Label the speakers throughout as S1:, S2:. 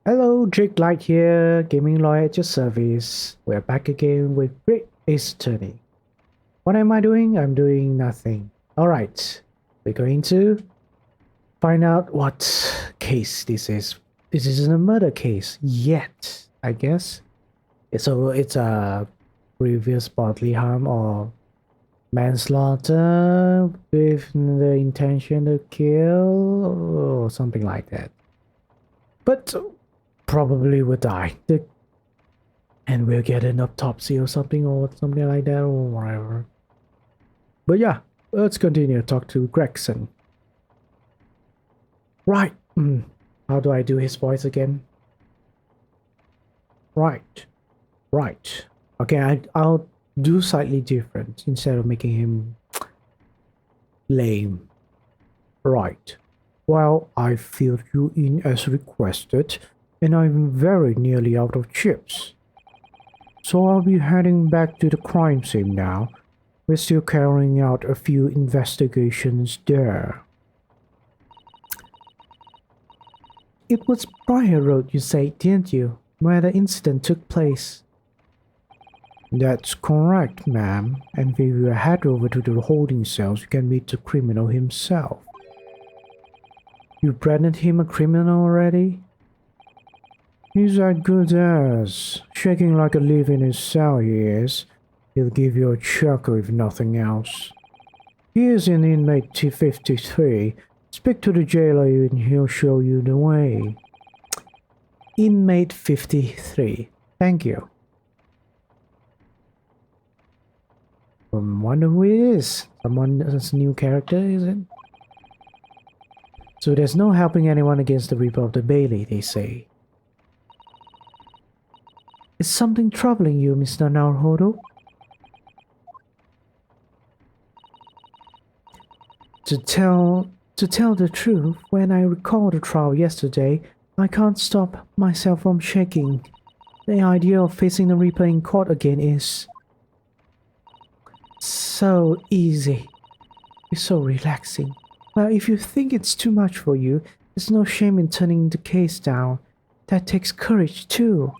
S1: Hello, Jake Light here, gaming lawyer at your service. We're back again with Great Ace Attorney. What am I doing? I'm doing nothing. Alright, we're going to find out what case this is. This isn't a murder case yet, I guess. So it's a previous bodily harm or manslaughter with the intention to kill or something like that. But probably will die. And we'll get an autopsy or something like that or whatever. But yeah, let's continue to talk to Gregson. Right. How do I do his voice again? Right. Right. Okay, I'll do slightly different instead of making him lame. Right. Well, I filled you in as requested, and I'm very nearly out of chips. So I'll be heading back to the crime scene now. We're still carrying out a few investigations there. It was Briar Road, you say, didn't you, where the incident took place? That's correct, ma'am. And if you head over to the holding cells, you can meet the criminal himself. You branded him a criminal already? He's as good as. Shaking like a leaf in his cell, he is. He'll give you a chuckle if nothing else. He is in inmate P33. Speak to the jailer and he'll show you the way. Inmate 53. Thank you. Wonder who he is. Someone's new character, is it? So there's no helping anyone against the Reaper of the Bailey, they say. Is something troubling you, Mr. Naruhodo? To tell the truth, when I recall the trial yesterday, I can't stop myself from shaking. The idea of facing the Reaper in court again is so easy. It's so relaxing. Well, if you think it's too much for you, there's no shame in turning the case down. That takes courage too.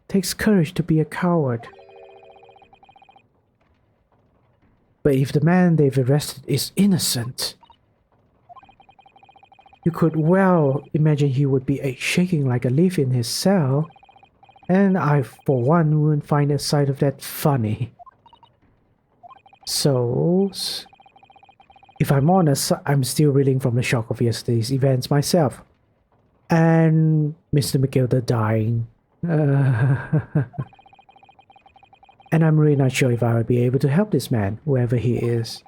S1: Takes courage to be a coward. But if the man they've arrested is innocent, you could well imagine he would be shaking like a leaf in his cell. And I, for one, wouldn't find a sight of that funny. So, if I'm honest, I'm still reeling from the shock of yesterday's events myself. And Mr. McGilder dying. And I'm really not sure if I will be able to help this man, whoever he is.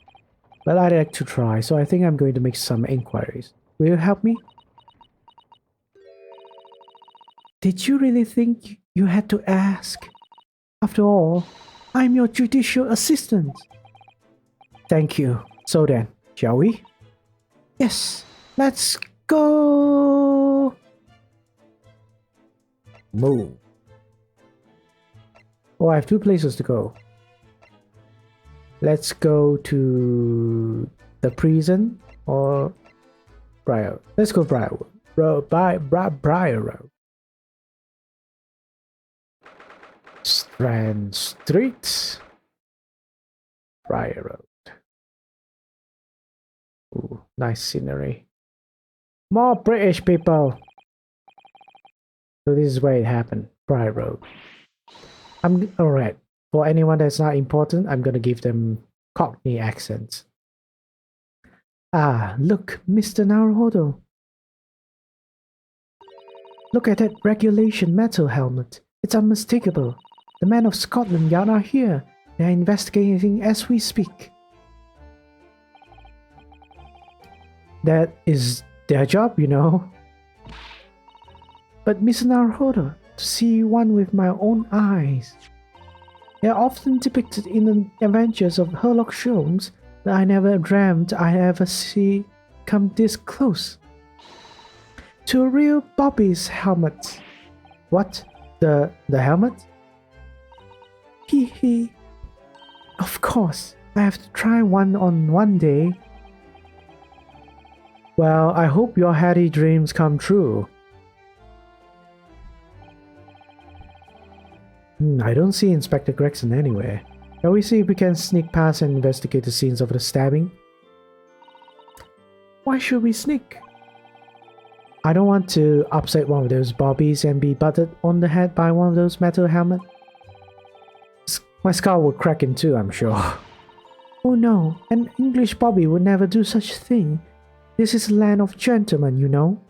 S1: But I'd like to try, so I think I'm going to make some inquiries. Will you help me? Did you really think you had to ask? After all, I'm your judicial assistant. Thank you. So then, shall we? Yes, let's go! Move. Oh, I have two places to go. Let's go to the prison or Briar. Let's go Briar Road. Briar Road. Strand Street. Briar Road. Ooh, nice scenery. More British people. So this is where it happened. Briar Road. I'm alright. For anyone that's not important, I'm gonna give them Cockney accents. Ah, look, Mr. Naruhodo. Look at that regulation metal helmet. It's unmistakable. The men of Scotland Yard are here. They're investigating as we speak. That is their job, you know. But Mr. Naruhodo, to see one with my own eyes. They are often depicted in the adventures of Sherlock Holmes, but I never dreamt I'd ever see come this close. To a real Bobby's helmet. What? The helmet? Hee. Of course, I have to try one on one day. Well, I hope your heady dreams come true. I don't see Inspector Gregson anywhere. Shall we see if we can sneak past and investigate the scenes of the stabbing? Why should we sneak? I don't want to upset one of those bobbies and be butted on the head by one of those metal helmets. My skull will crack in two, I'm sure. Oh no, an English bobby would never do such a thing. This is a land of gentlemen, you know.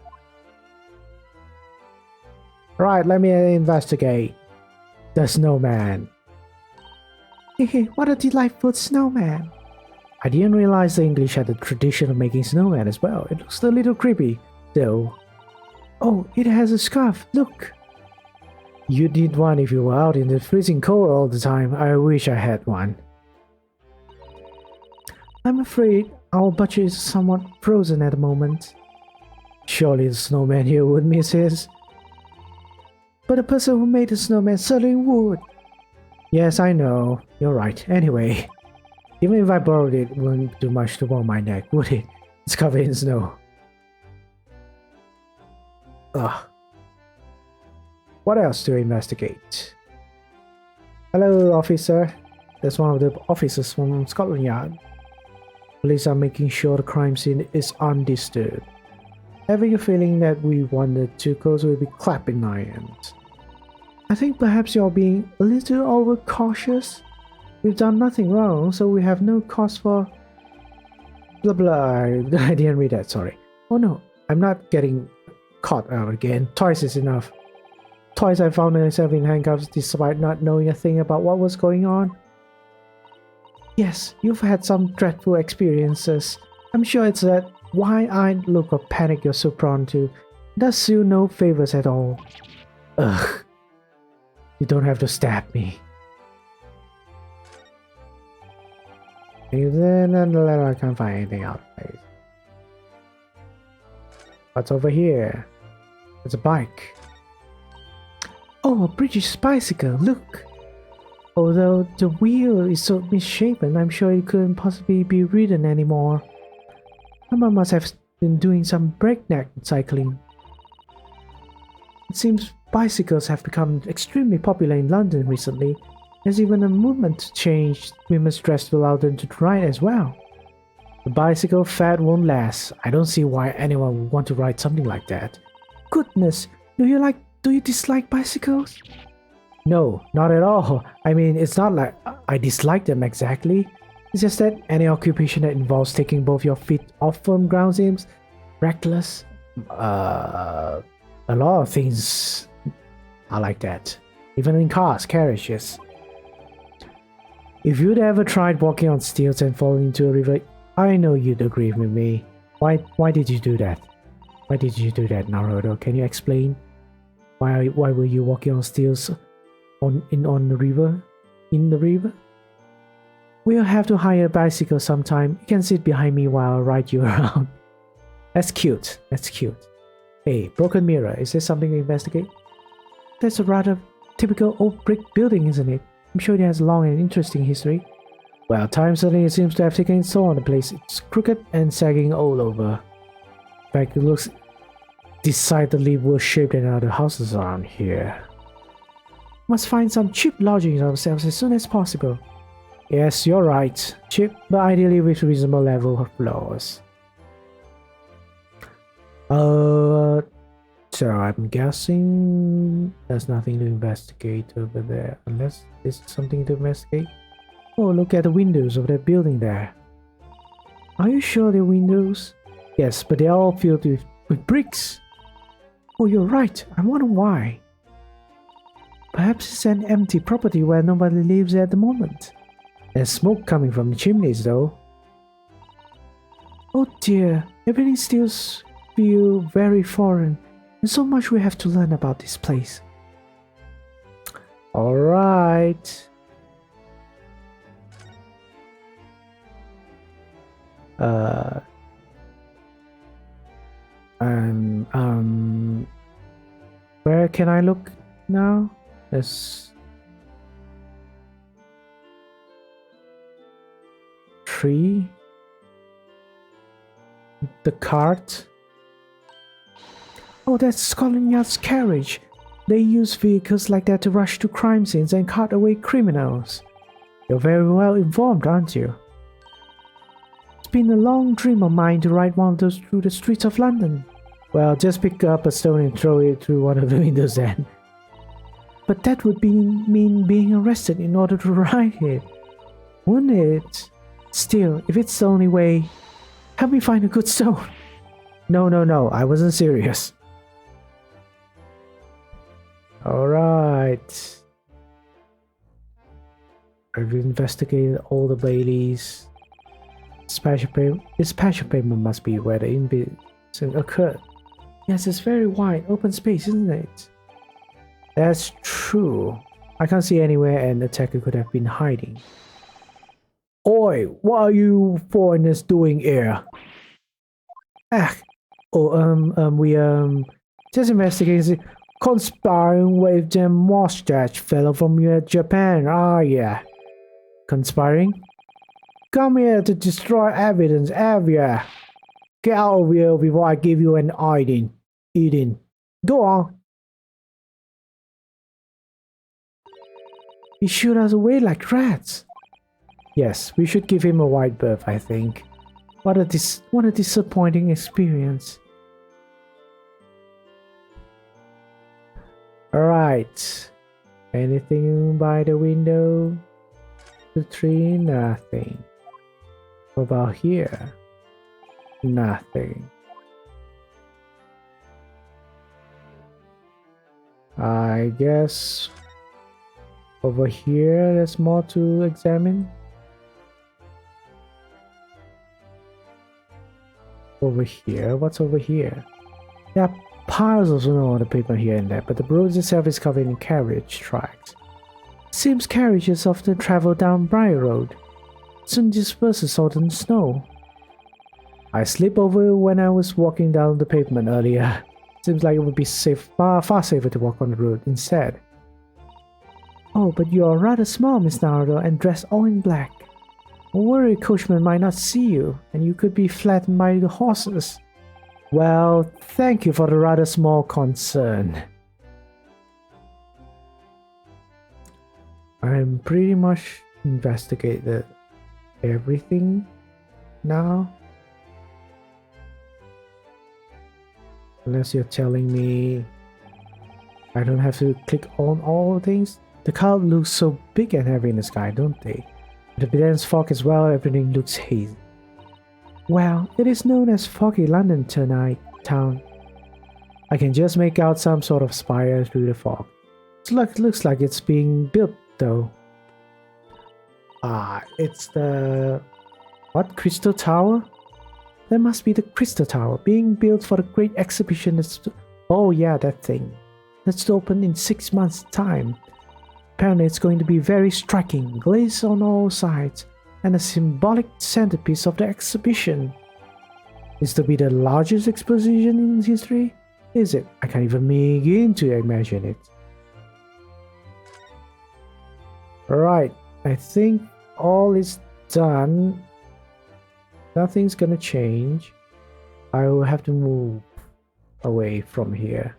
S1: Right, let me investigate. The snowman. Hehe, what a delightful snowman. I didn't realize the English had the tradition of making snowmen as well. It looks a little creepy, though. Oh, it has a scarf, look. You'd need one if you were out in the freezing cold all the time. I wish I had one. I'm afraid our budget is somewhat frozen at the moment. Surely the snowman here would miss his. But the person who made the snowman certainly would. Yes, I know. You're right. Anyway, even if I borrowed it, it wouldn't do much to warm my neck, would it? It's covered in snow. Ugh. What else to investigate? Hello, officer. That's one of the officers from Scotland Yard. Police are making sure the crime scene is undisturbed. Having a feeling that we wandered too close will be clapping irons. I think perhaps you're being a little overcautious. We've done nothing wrong, so we have no cause for... Blah blah. I didn't read that, sorry. Oh no, I'm not getting caught out again. Twice is enough. Twice I found myself in handcuffs despite not knowing a thing about what was going on. Yes, you've had some dreadful experiences. I'm sure it's that wide-eyed look of panic you're so prone to. Does you no favors at all. Ugh. You don't have to stab me. And then I can't find anything out. What's over here? It's a bike. Oh, a British bicycle, look! Although the wheel is so misshapen, I'm sure it couldn't possibly be ridden anymore. Someone must have been doing some breakneck cycling. It seems bicycles have become extremely popular in London recently. There's even a movement to change women's dress to allow them to ride as well. The bicycle fad won't last. I don't see why anyone would want to ride something like that. Goodness, do you dislike bicycles? No, not at all. I mean, it's not like I dislike them exactly. It's just that any occupation that involves taking both your feet off firm ground seems reckless. A lot of things are like that. Even in cars, carriages. If you'd ever tried walking on stilts and falling into a river, I know you'd agree with me. Why did you do that? Why did you do that, Naruto? Can you explain? Why were you walking on stilts on the river? In the river? We'll have to hire a bicycle sometime. You can sit behind me while I ride you around. That's cute. That's cute. Hey, broken mirror. Is there something to investigate? That's a rather typical old brick building, isn't it? I'm sure it has a long and interesting history. Well, time certainly seems to have taken its toll on the place. It's crooked and sagging all over. In fact, it looks decidedly worse shaped than other houses around here. Must find some cheap lodgings ourselves as soon as possible. Yes, you're right. Cheap, but ideally with reasonable level of floors. So I'm guessing there's nothing to investigate over there, unless there's something to investigate. Oh, look at the windows of that building there. Are you sure they're windows? Yes, but they're all filled with bricks. Oh, you're right. I wonder why. Perhaps it's an empty property where nobody lives at the moment. There's smoke coming from the chimneys, though. Oh dear, everything still feels very foreign. There's so much we have to learn about this place. Alright. Where can I look now? There's tree. The cart. Oh, that's Scotland Yard's carriage. They use vehicles like that to rush to crime scenes and cart away criminals. You're very well informed, aren't you? It's been a long dream of mine to ride one of those through the streets of London. Well, just pick up a stone and throw it through one of the windows then. But that would mean being arrested in order to ride it, wouldn't it? Still, if it's the only way, help me find a good stone. No, I wasn't serious. Alright. I've investigated all the Baileys. This patch of pavement must be where the incident occurred. Yes, it's very wide, open space, isn't it? That's true. I can't see anywhere an attacker could have been hiding. Oi, what are you foreigners doing here? We just investigating, conspiring with the mustache fellow from Japan, are ya? Conspiring? Come here to destroy evidence, have ya? Get out of here before I give you an eating. Go on. He shoot us away like rats. Yes, we should give him a wide berth, I think. What a disappointing experience. Alright. Anything by the window? The tree? Nothing. What about here? Nothing. I guess over here there's more to examine. Over here? What's over here? There are piles of snow on the pavement here and there, but the road itself is covered in carriage tracks. Seems carriages often travel down Briar Road. Soon disperses all the snow. I slipped over when I was walking down the pavement earlier. Seems like it would be far safer to walk on the road instead. Oh, but you are rather small, Miss Naruto, and dressed all in black. A worried coachman might not see you, and you could be flattened by the horses. Well, thank you for the rather small concern. I'm pretty much investigated everything now. Unless you're telling me I don't have to click on all things. The cloud looks so big and heavy in the sky, don't they? The dense fog as well, everything looks hazy. Well, it is known as Foggy London tonight, town. I can just make out some sort of spire through the fog. It looks like it's being built, though. It's the... what? Crystal Tower? That must be the Crystal Tower, being built for the great exhibition that's... oh yeah, that thing. That's to open in 6 months' time. Apparently it's going to be very striking, glazed on all sides, and a symbolic centerpiece of the exhibition. Is to be the largest exposition in history? Is it? I can't even begin to imagine it. Alright, I think all is done. Nothing's gonna change. I will have to move away from here.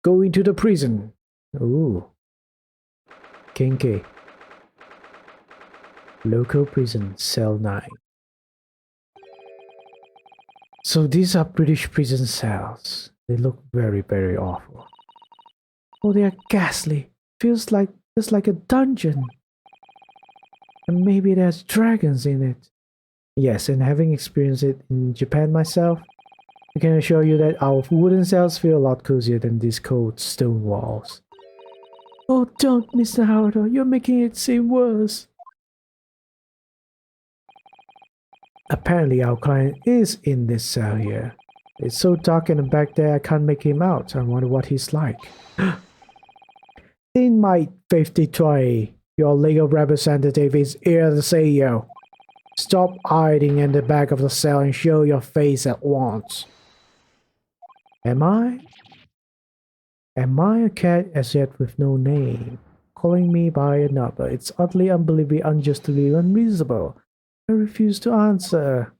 S1: Going to the prison. Ooh. Kinky. Local prison, cell 9. So these are British prison cells. They look very, very awful. Oh, they are ghastly. Feels like just like a dungeon. And maybe there's dragons in it. Yes, and having experienced it in Japan myself, I can assure you that our wooden cells feel a lot cozier than these cold stone walls. Oh, don't, Mr. Naruto. You're making it seem worse. Apparently our client is in this cell here. It's so dark in the back there I can't make him out. I wonder what he's like. In my 53, your legal representative is here to see you. Stop hiding in the back of the cell and show your face at once. Am I? Am I a cat as yet with no name? Calling me by a number. It's utterly, unbelievably, unjustly unreasonable. I refuse to answer.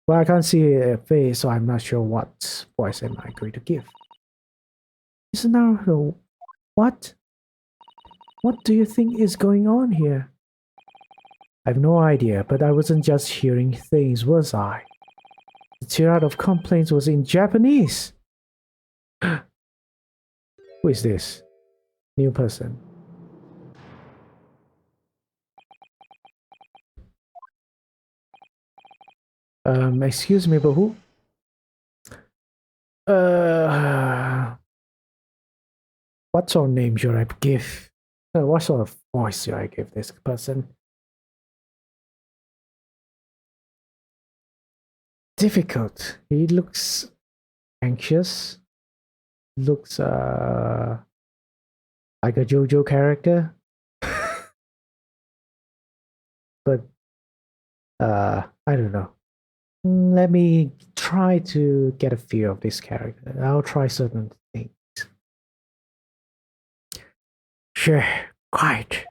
S1: Well, I can't see a face, so I'm not sure what voice am I going to give. Is Naruto, what? What do you think is going on here? I have no idea, but I wasn't just hearing things, was I? The tirade of complaints was in Japanese. Who is this? New person. Excuse me, but who? What sort of name should I give? What sort of voice should I give this person? Difficult. He looks anxious. Looks like a JoJo character. But I don't know. Let me try to get a feel of this character. I'll try certain things. Sure, quiet.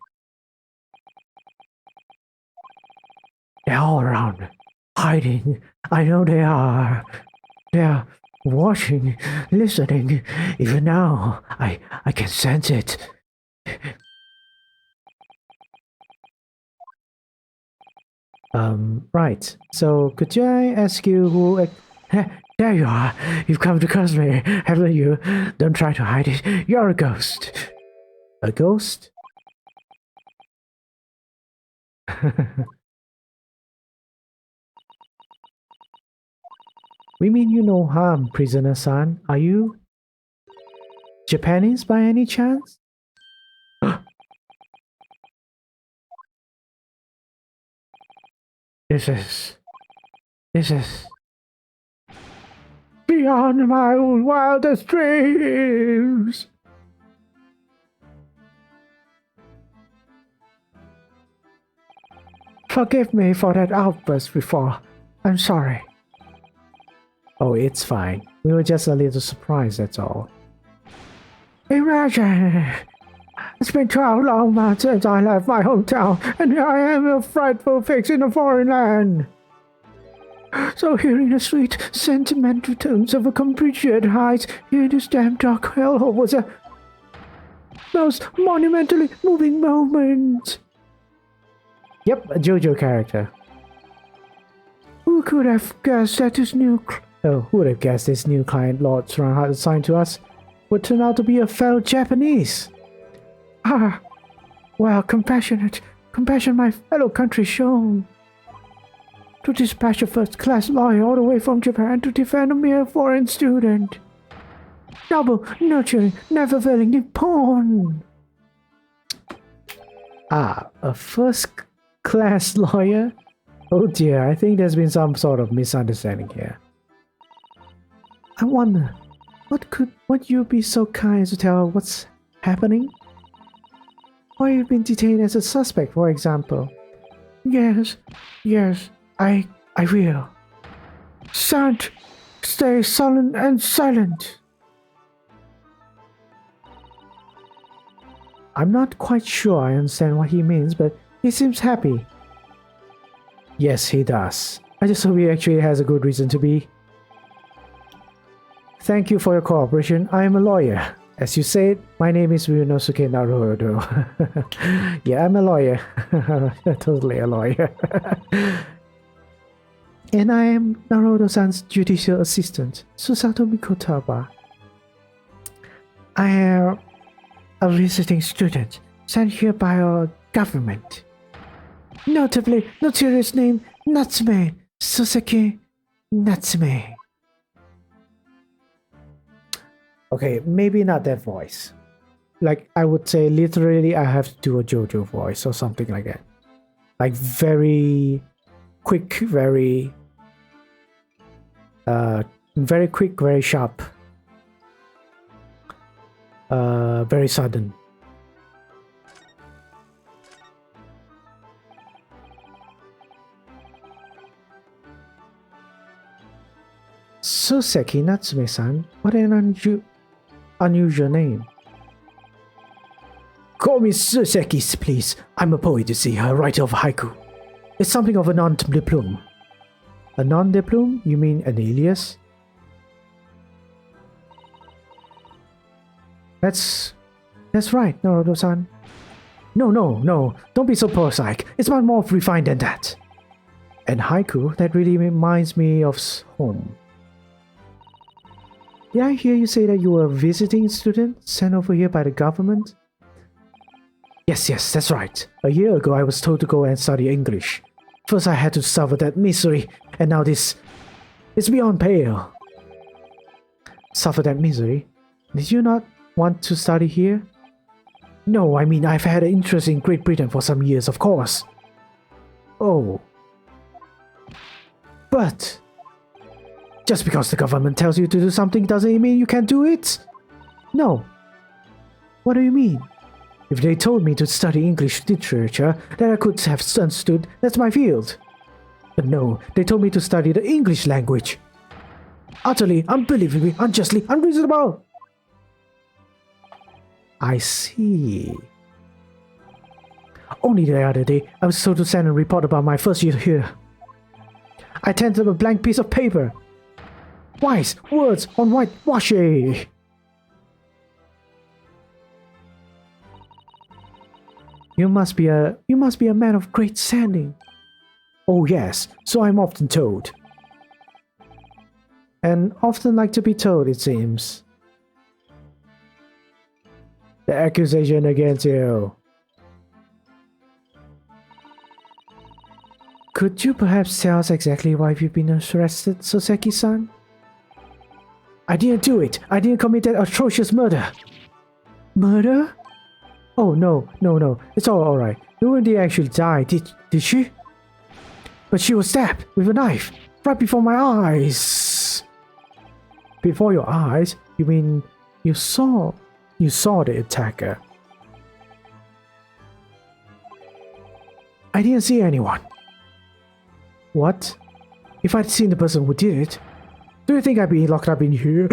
S1: They're all around, hiding. I know they are. They're watching, listening. Even now, I can sense it. Right. So could I ask you who? There you are. You've come to curse me, haven't you? Don't try to hide it. You're a ghost. A ghost? We mean you no harm, prisoner-san. Are you Japanese by any chance? This is beyond my own wildest dreams. Forgive me for that outburst before. I'm sorry. Oh, it's fine. We were just a little surprised, that's all. Imagine! It's been 12 long months since I left my hometown, and here I am, a frightful fix in a foreign land. So hearing the sweet, sentimental tones of a compatriot hides here in this damn dark hellhole was a most monumentally moving moment. Yep, a JoJo character. Who could have guessed that this new who would have guessed this new client Lord Strongheart assigned to us would turn out to be a fellow Japanese? Ah, well, compassion my fellow country shown. To dispatch a first-class lawyer all the way from Japan to defend a mere foreign student. Double, nurturing, never-failing Nippon. Ah, a first-class lawyer? Oh dear, I think there's been some sort of misunderstanding here. I wonder, would you be so kind to tell what's happening? Why you've been detained as a suspect, for example? Yes, I will. Stay sullen and silent. I'm not quite sure I understand what he means, but he seems happy. Yes, he does. I just hope he actually has a good reason to be. Thank you for your cooperation. I am a lawyer. As you said, my name is Ryunosuke Naruto. Yeah, I'm a lawyer. Totally a lawyer. And I am Naruto-san's judicial assistant, Susato Mikotaba. I am a visiting student sent here by our government. Notably, notorious name Natsume, Suseki Natsume. Okay, maybe not that voice. Like, I would say literally I have to do a JoJo voice or something like that. Like very quick, very quick, very sharp. Very sudden. Suseki Natsume-san, what an unusual name. Call me Suseki, please. I'm a poet, you see, a writer of haiku. It's something of an art diploma. A non-diplom? You mean an alias? That's right, Naruto-san. No, don't be so prosaic. It's much more refined than that. And haiku, that really reminds me of home. Did I hear you say that you were a visiting student sent over here by the government? Yes, that's right. A year ago I was told to go and study English. First I had to suffer that misery, and now this... It's beyond pale. Suffer that misery? Did you not want to study here? No, I mean I've had an interest in Great Britain for some years, of course. Oh. But... just because the government tells you to do something doesn't mean you can do it? No. What do you mean? If they told me to study English literature, then I could have understood that's my field. But no, they told me to study the English language. Utterly, unbelievably, unjustly, unreasonable! I see. Only the other day, I was told to send a report about my first year here. I tendered a blank piece of paper. Wise words on whitewashing. You must be a man of great standing. Oh yes, so I'm often told. And often like to be told, it seems. The accusation against you. Could you perhaps tell us exactly why you've been arrested, Soseki-san? I didn't do it. I didn't commit that atrocious murder. Murder? Oh, no. It's all alright. The woman didn't actually die, did she? But she was stabbed with a knife right before my eyes. Before your eyes? You mean you saw the attacker? I didn't see anyone. What? If I'd seen the person who did it, do you think I'd be locked up in here?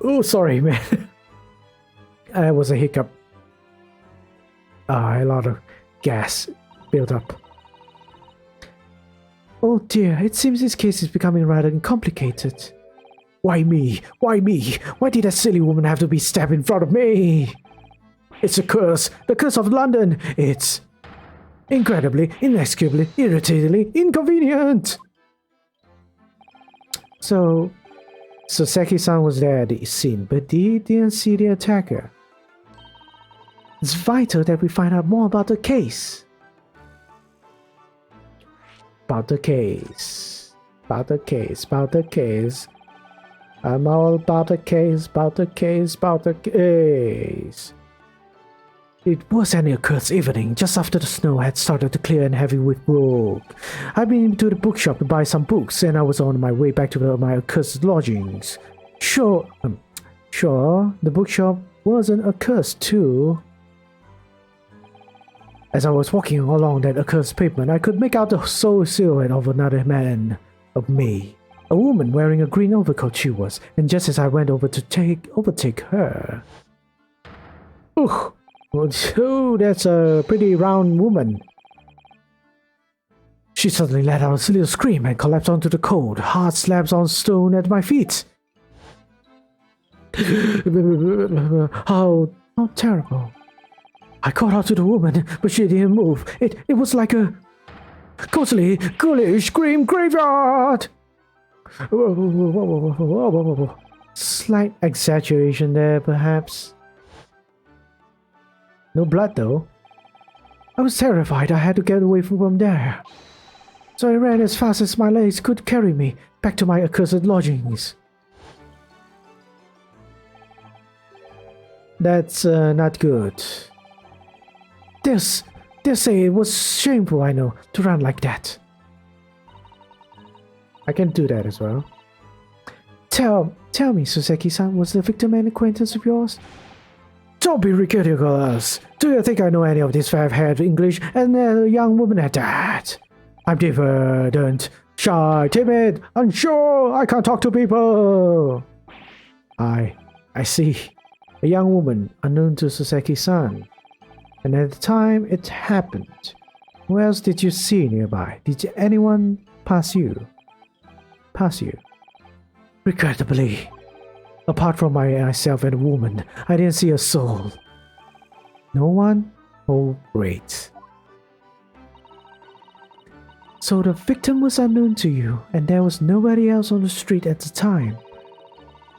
S1: Oh, sorry, man. That was a hiccup. A lot of gas built up. Oh dear, it seems this case is becoming rather complicated. Why me? Why me? Why did that silly woman have to be stabbed in front of me? It's a curse. The curse of London. It's incredibly, inexcusably, irritatingly inconvenient. So Soseki-san was there at the scene, but he didn't see the attacker. It's vital that we find out more about the case. About the case. I'm all about the case. It was an accursed evening, just after the snow had started to clear and heavy with broke. I'd been to the bookshop to buy some books, and I was on my way back to my accursed lodgings. Sure, the bookshop wasn't accursed too. As I was walking along that accursed pavement, I could make out the sole silhouette of another man, of me. A woman wearing a green overcoat she was, and just as I went over to overtake her... Ugh! Oh, that's a pretty round woman. She suddenly let out a little scream and collapsed onto the cold, hard slabs on stone at my feet. How terrible. I called out to the woman, but she didn't move. It was like a ghostly, ghoulish scream graveyard. Slight exaggeration there, perhaps. No blood, though. I was terrified. I had to get away from there. So I ran as fast as my legs could carry me back to my accursed lodgings. That's not good. They'll say it was shameful, I know, to run like that. I can do that as well. Tell me, Soseki-san, was the victim an acquaintance of yours? Don't be ridiculous! Do you think I know any of this fair-haired English and a young woman at that? I'm diffident, shy, timid, unsure, I can't talk to people! I see. A young woman unknown to Soseki-san. And at the time it happened, who else did you see nearby? Did anyone pass you? past you. Regrettably, apart from myself and a woman, I didn't see a soul. No one? Oh, great. So the victim was unknown to you, and there was nobody else on the street at the time.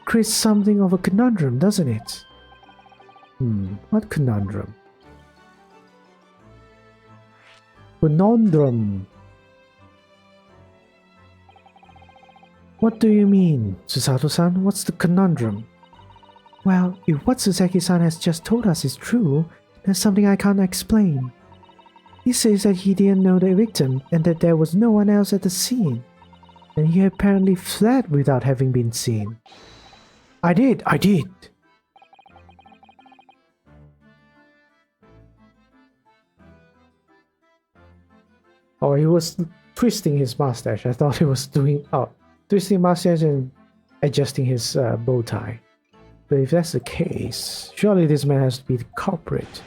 S1: Creates something of a conundrum, doesn't it? What conundrum? Conundrum. What do you mean, Susato-san? What's the conundrum? Well, if what Suseki-san has just told us is true, there's something I can't explain. He says that he didn't know the victim and that there was no one else at the scene. And he apparently fled without having been seen. I did. Oh, he was twisting his mustache. I thought he was twisting mustache and adjusting his bow tie. But if that's the case, surely this man has to be the culprit.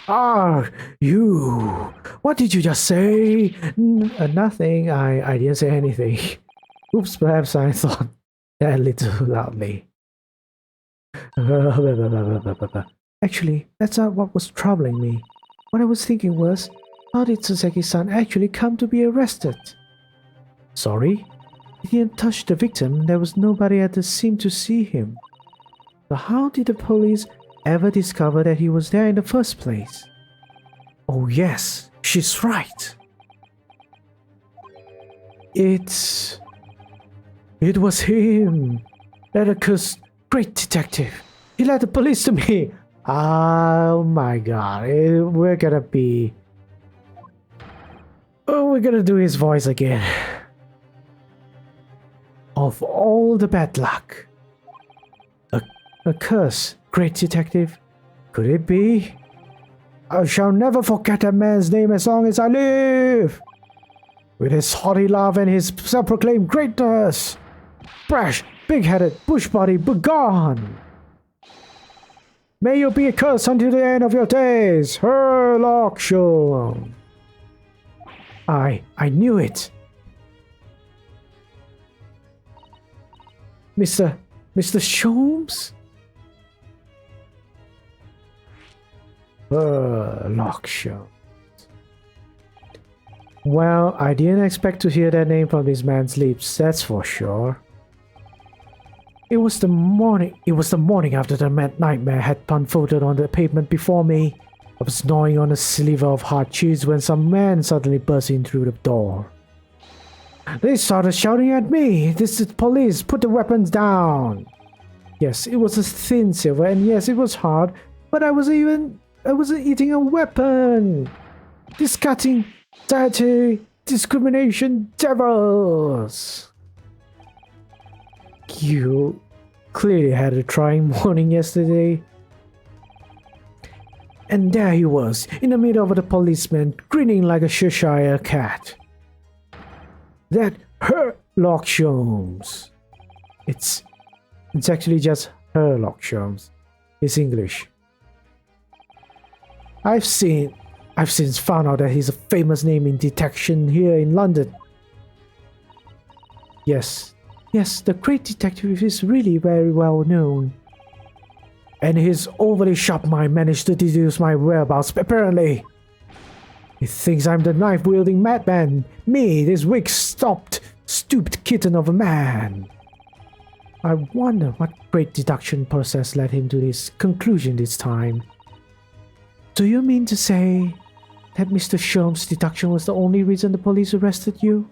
S1: Ah, you! What did you just say? Nothing. I didn't say anything. Oops, perhaps I thought that a little loudly. Actually, that's not what was troubling me. What I was thinking was, how did Suseki-san actually come to be arrested? Sorry? He didn't touch the victim. There was nobody at the scene to see him. So how did the police ever discover that he was there in the first place? Oh yes, she's right. It was him. That accursed great detective. He led the police to me. Oh my god, we're gonna do his voice again. Of all the bad luck. A curse, great detective. Could it be? I shall never forget that man's name as long as I live. With his haughty laugh and his self-proclaimed greatness. Brash, big-headed, bush-body, begone! May you be cursed until the end of your days, Herlock Sholem. I knew it. Mr. Sholmes? Herlock Sholmes. Well, I didn't expect to hear that name from this man's lips, that's for sure. It was the morning after the nightmare had unfolded on the pavement before me. I was gnawing on a sliver of hard cheese when some man suddenly burst in through the door. They started shouting at me. This is the police. Put the weapons down. Yes, it was a thin silver, and yes, it was hard, but I wasn't eating a weapon. Disgusting, dirty, discrimination devils. You clearly had a trying morning yesterday. And there he was, in the middle of the policeman, grinning like a Cheshire cat. That Herlock Sholmes. It's actually just Herlock Sholmes. It's English. I've since found out that he's a famous name in detection here in London. Yes, the great detective is really very well known. And his overly sharp mind managed to deduce my whereabouts, apparently. He thinks I'm the knife-wielding madman. Me, this weak, stooped kitten of a man. I wonder what great deduction process led him to this conclusion this time. Do you mean to say that Mr. Sholmes' deduction was the only reason the police arrested you?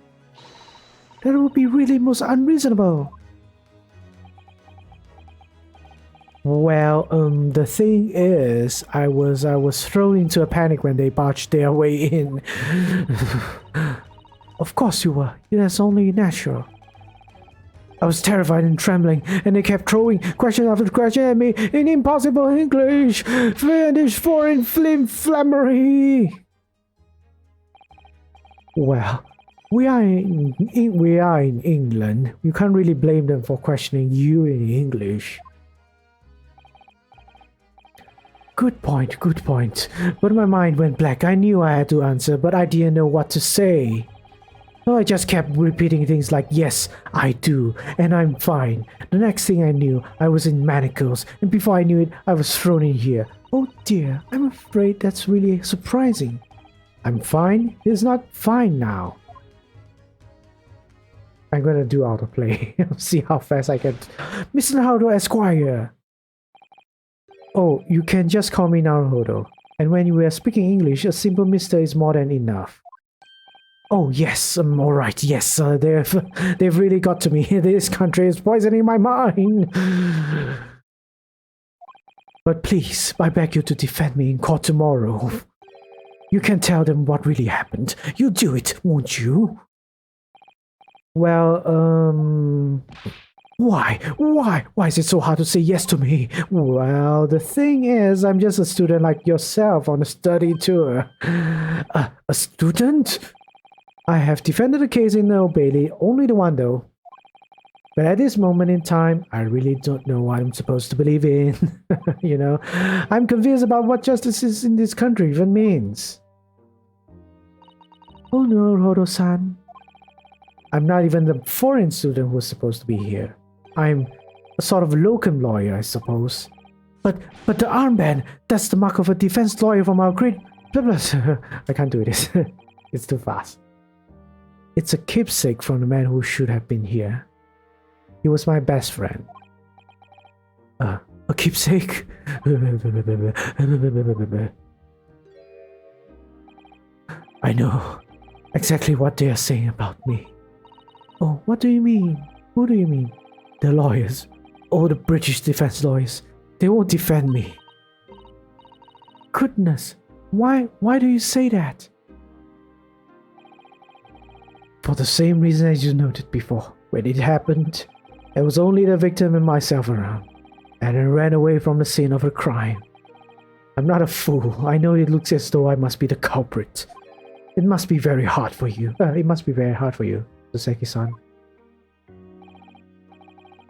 S1: That would be really most unreasonable. Well, the thing is, I was thrown into a panic when they barged their way in. Of course you were. That's only natural. I was terrified and trembling, and they kept throwing question after question at me in impossible English, Finnish, foreign flammery. Well, we are in England. You can't really blame them for questioning you in English. Good point. But my mind went blank. I knew I had to answer, but I didn't know what to say. So I just kept repeating things like, yes, I do, and I'm fine. The next thing I knew, I was in manacles, and before I knew it, I was thrown in here. Oh dear, I'm afraid that's really surprising. I'm fine? He's not fine now. I'm gonna do autoplay. See how fast I can. Mr. Naruto Esquire! Oh, you can just call me Naruto. And when we are speaking English, a simple mister is more than enough. Oh yes, alright, yes, they've really got to me. This country is poisoning my mind. But please, I beg you to defend me in court tomorrow. You can tell them what really happened. You'll do it, won't you? Well, why? Why is it so hard to say yes to me? Well, the thing is, I'm just a student like yourself on a study tour. A student? I have defended the case in the Old Bailey, only the one though. But at this moment in time, I really don't know what I'm supposed to believe in. You know, I'm confused about what justice is in this country even means. Oh no, Rodo-san. I'm not even the foreign student who's supposed to be here. I'm a sort of locum lawyer, I suppose. But the armband, that's the mark of a defense lawyer from our great... I can't do this. It's too fast. It's a keepsake from the man who should have been here. He was my best friend. A keepsake? I know exactly what they are saying about me. Oh, what do you mean? Who do you mean? The lawyers. Oh, the British defense lawyers. They won't defend me. Goodness, why do you say that? For the same reason as you noted before. When it happened, there was only the victim and myself around, and I ran away from the scene of the crime. I'm not a fool. I know it looks as though I must be the culprit. It must be very hard for you. Soseki-san.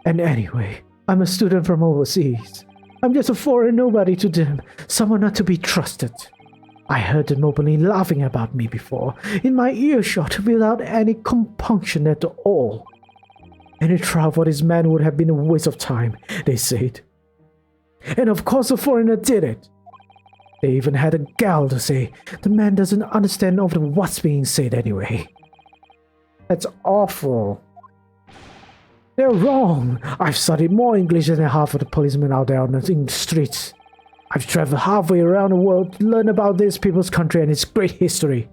S1: And anyway, I'm a student from overseas. I'm just a foreign nobody to them, someone not to be trusted. I heard them openly laughing about me before, in my earshot, without any compunction at all. Any trial for this man would have been a waste of time, they said. And of course a foreigner did it. They even had a gall to say, the man doesn't understand of what's being said anyway. That's awful. They're wrong. I've studied more English than half of the policemen out there on the streets. I've traveled halfway around the world to learn about this people's country and its great history.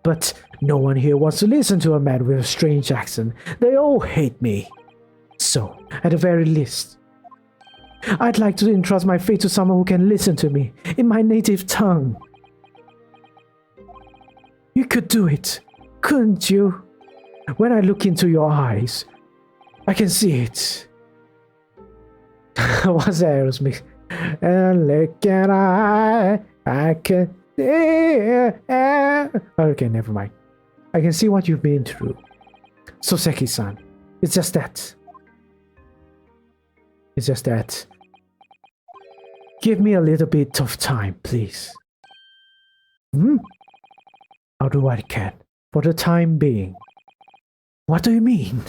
S1: But no one here wants to listen to a man with a strange accent. They all hate me. So, at the very least, I'd like to entrust my fate to someone who can listen to me in my native tongue. You could do it, couldn't you? When I look into your eyes, I can see it. What's that, Aerosmith? And look at I can see it. Okay, never mind. I can see what you've been through. Soseki-san, it's just that. It's just that. Give me a little bit of time, please. I'll do what I can, for the time being. What do you mean?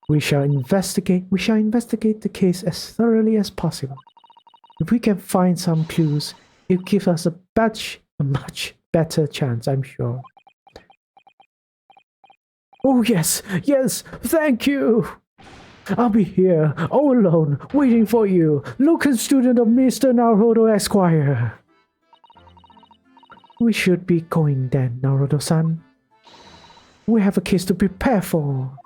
S1: We shall investigate the case as thoroughly as possible. If we can find some clues, it'll give us a much better chance, I'm sure. Oh yes, thank you! I'll be here, all alone, waiting for you, local student of Mr. Naruto Esquire. We should be going then, Naruto-san. We have a case to prepare for.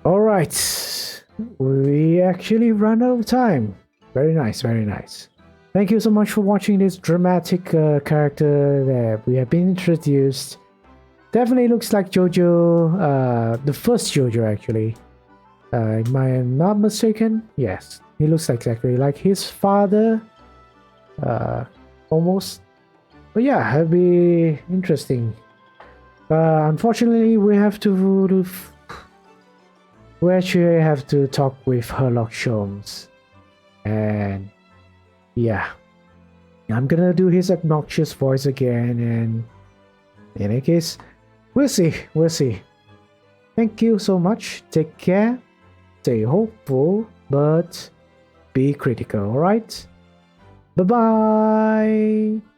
S1: Alright, we actually ran out of time. Very nice, very nice. Thank you so much for watching this dramatic character that we have been introduced. Definitely looks like JoJo, the first JoJo actually. Am I not mistaken? Yes, he looks exactly like his father. Almost. But yeah, it'll be interesting. Unfortunately, we actually have to talk with Herlock Sholmes. And yeah. I'm gonna do his obnoxious voice again, and in any case, we'll see. We'll see. Thank you so much. Take care. Stay hopeful, but be critical, alright? Bye bye.